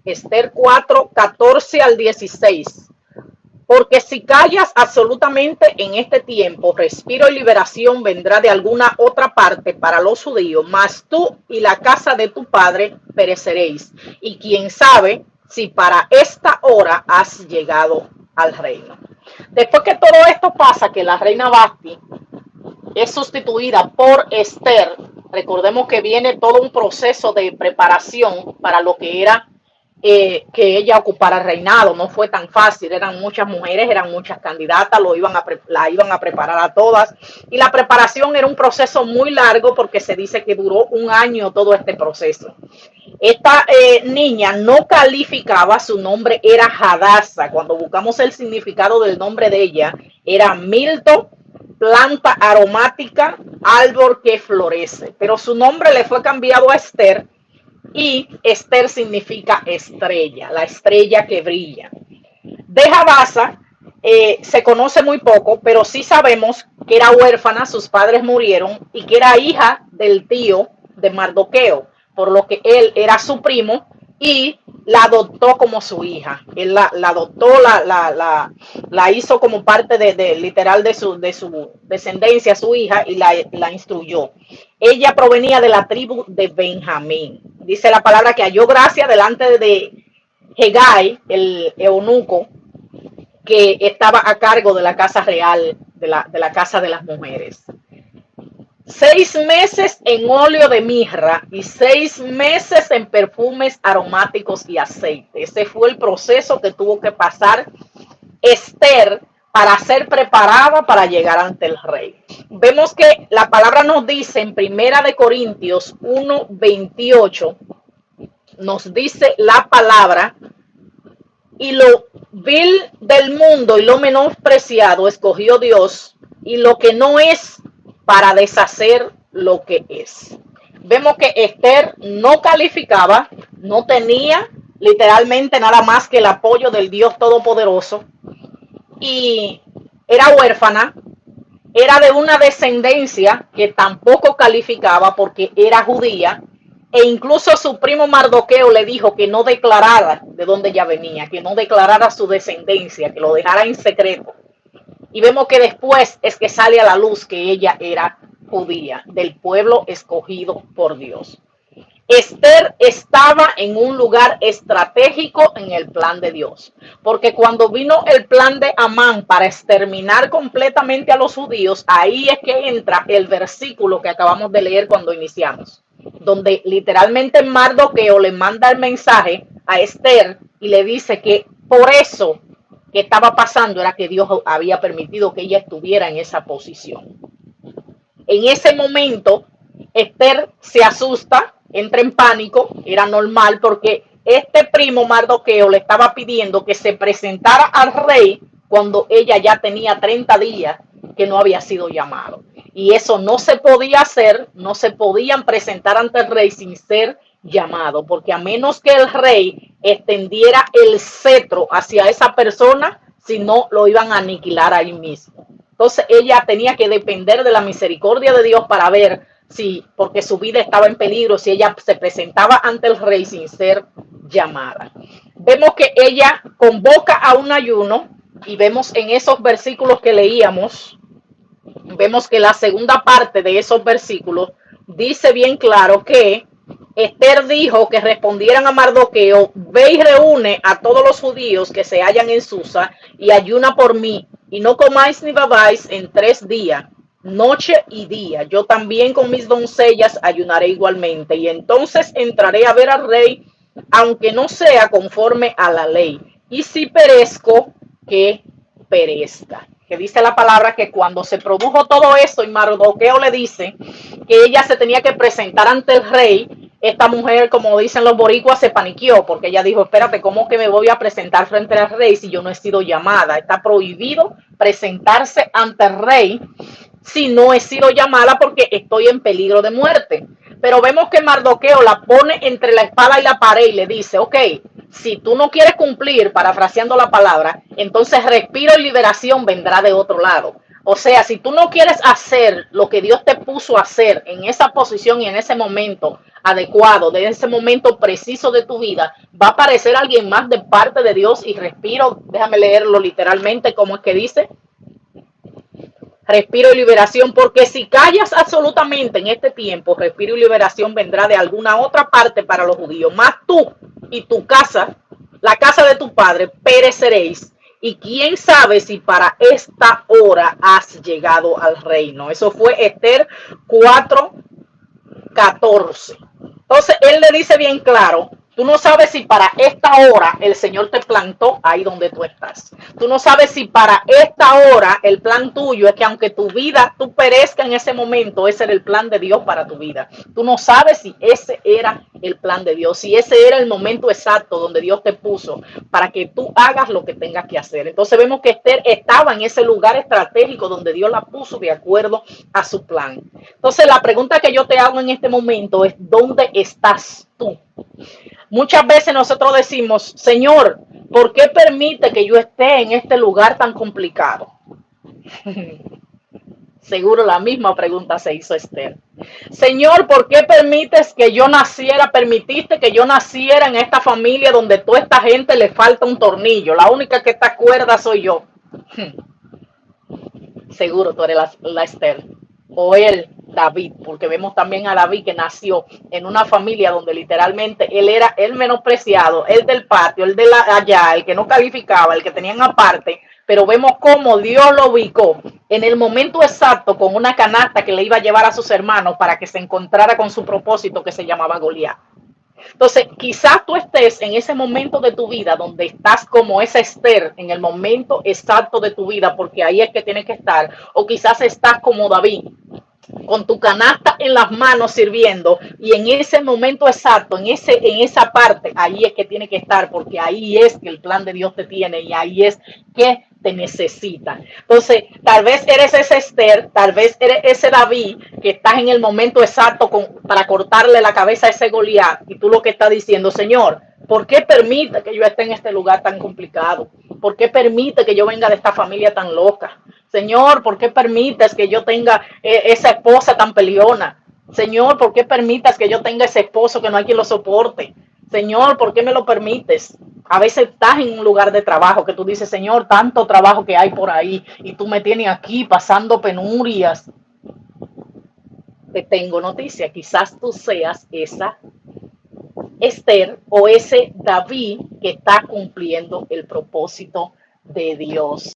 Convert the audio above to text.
Esther 4, 14 al 16. Porque si callas absolutamente en este tiempo, respiro y liberación vendrá de alguna otra parte para los judíos, mas tú y la casa de tu padre pereceréis. Y quién sabe si para esta hora has llegado al reino. Después que todo esto pasa, que la reina Basti es sustituida por Esther, recordemos que viene todo un proceso de preparación para lo que era que ella ocupara el reinado. No fue tan fácil, eran muchas mujeres, eran muchas candidatas, la iban a preparar a todas, y la preparación era un proceso muy largo porque se dice que duró un año todo este proceso. Esta niña no calificaba, su nombre era Hadassah. Cuando buscamos el significado del nombre de ella, era Milto, planta aromática, árbol que florece. Pero su nombre le fue cambiado a Esther, y Esther significa estrella, la estrella que brilla. De Hadassah se conoce muy poco, pero sí sabemos que era huérfana, sus padres murieron, y que era hija del tío de Mardoqueo, por lo que él era su primo y la adoptó como su hija. Él la adoptó, la hizo como parte literal de su descendencia, su hija, y la instruyó. Ella provenía de la tribu de Benjamín. Dice la palabra que halló gracia delante de Hegai, el eunuco, que estaba a cargo de la casa real, de la casa de las mujeres. 6 meses en óleo de mirra y 6 meses en perfumes aromáticos y aceite. Ese fue el proceso que tuvo que pasar Esther para ser preparada para llegar ante el rey. Vemos que la palabra nos dice en Primera de Corintios 1:28, nos dice la palabra: y lo vil del mundo y lo menospreciado escogió Dios, y lo que no es, para deshacer lo que es. Vemos que Esther no calificaba, no tenía literalmente nada más que el apoyo del Dios Todopoderoso, y era huérfana, era de una descendencia que tampoco calificaba porque era judía, e incluso su primo Mardoqueo le dijo que no declarara de dónde ella venía, que no declarara su descendencia, que lo dejara en secreto. Y vemos que después es que sale a la luz que ella era judía, del pueblo escogido por Dios. Esther estaba en un lugar estratégico en el plan de Dios, porque cuando vino el plan de Amán para exterminar completamente a los judíos, ahí es que entra el versículo que acabamos de leer cuando iniciamos, donde literalmente Mardoqueo le manda el mensaje a Esther y le dice que por eso que estaba pasando era que Dios había permitido que ella estuviera en esa posición. En ese momento, Esther se asusta, entra en pánico, era normal porque este primo Mardoqueo le estaba pidiendo que se presentara al rey cuando ella ya tenía 30 días que no había sido llamado. Y eso no se podía hacer, no se podían presentar ante el rey sin ser llamado, porque a menos que el rey extendiera el cetro hacia esa persona, si no lo iban a aniquilar ahí mismo. Entonces ella tenía que depender de la misericordia de Dios para ver si, porque su vida estaba en peligro, si ella se presentaba ante el rey sin ser llamada. Vemos que ella convoca a un ayuno, y vemos en esos versículos que leíamos, vemos que la segunda parte de esos versículos dice bien claro que Esther dijo que respondieran a Mardoqueo: ve y reúne a todos los judíos que se hallan en Susa y ayuna por mí, y no comáis ni bebáis en 3 días, noche y día. Yo también con mis doncellas ayunaré igualmente, y entonces entraré a ver al rey, aunque no sea conforme a la ley. Y si perezco, que perezca. Que dice la palabra que cuando se produjo todo eso y Mardoqueo le dice que ella se tenía que presentar ante el rey, esta mujer, como dicen los boricuas, se paniqueó, porque ella dijo: espérate, ¿cómo que me voy a presentar frente al rey si yo no he sido llamada? Está prohibido presentarse ante el rey si no he sido llamada, porque estoy en peligro de muerte. Pero vemos que Mardoqueo la pone entre la espada y la pared y le dice: ok, si tú no quieres cumplir, parafraseando la palabra, entonces respiro y liberación vendrá de otro lado. O sea, si tú no quieres hacer lo que Dios te puso a hacer en esa posición y en ese momento adecuado, de ese momento preciso de tu vida, va a aparecer alguien más de parte de Dios. Y respiro, déjame leerlo literalmente, como es que dice, respiro y liberación, porque si callas absolutamente en este tiempo, respiro y liberación vendrá de alguna otra parte para los judíos, más tú y tu casa, la casa de tu padre, pereceréis. Y quién sabe si para esta hora has llegado al reino. Eso fue Esther 4:14. Entonces él le dice bien claro, tú no sabes si para esta hora el Señor te plantó ahí donde tú estás. Tú no sabes si para esta hora el plan tuyo es que aunque tu vida, tú perezca en ese momento, ese era el plan de Dios para tu vida. Tú no sabes si ese era el plan de Dios, si ese era el momento exacto donde Dios te puso para que tú hagas lo que tengas que hacer. Entonces vemos que Esther estaba en ese lugar estratégico donde Dios la puso de acuerdo a su plan. Entonces la pregunta que yo te hago en este momento es, ¿dónde estás tú? Muchas veces nosotros decimos, Señor, ¿por qué permite que yo esté en este lugar tan complicado? Seguro la misma pregunta se hizo Esther. Señor, ¿por qué permitiste que yo naciera en esta familia donde toda esta gente le falta un tornillo? La única que está cuerda soy yo. Seguro tú eres la Esther. O él, David, porque vemos también a David que nació en una familia donde literalmente él era el menospreciado, el del patio, el de allá, el que no calificaba, el que tenían aparte, pero vemos cómo Dios lo ubicó en el momento exacto con una canasta que le iba a llevar a sus hermanos para que se encontrara con su propósito que se llamaba Goliat. Entonces, quizás tú estés en ese momento de tu vida donde estás como esa Esther, en el momento exacto de tu vida, porque ahí es que tienes que estar, o quizás estás como David, con tu canasta en las manos sirviendo, y en ese momento exacto, en esa parte, ahí es que tiene que estar, porque ahí es que el plan de Dios te tiene y ahí es que te necesita. Entonces, tal vez eres ese Esther, tal vez eres ese David que estás en el momento exacto para cortarle la cabeza a ese Goliat, y tú lo que estás diciendo, Señor, ¿por qué permite que yo esté en este lugar tan complicado? ¿Por qué permite que yo venga de esta familia tan loca? Señor, ¿por qué permites que yo tenga esa esposa tan peleona? Señor, ¿por qué permitas que yo tenga ese esposo que no hay quien lo soporte? Señor, ¿por qué me lo permites? A veces estás en un lugar de trabajo que tú dices, Señor, tanto trabajo que hay por ahí y tú me tienes aquí pasando penurias. Te tengo noticia, quizás tú seas esa Esther o ese David que está cumpliendo el propósito de Dios.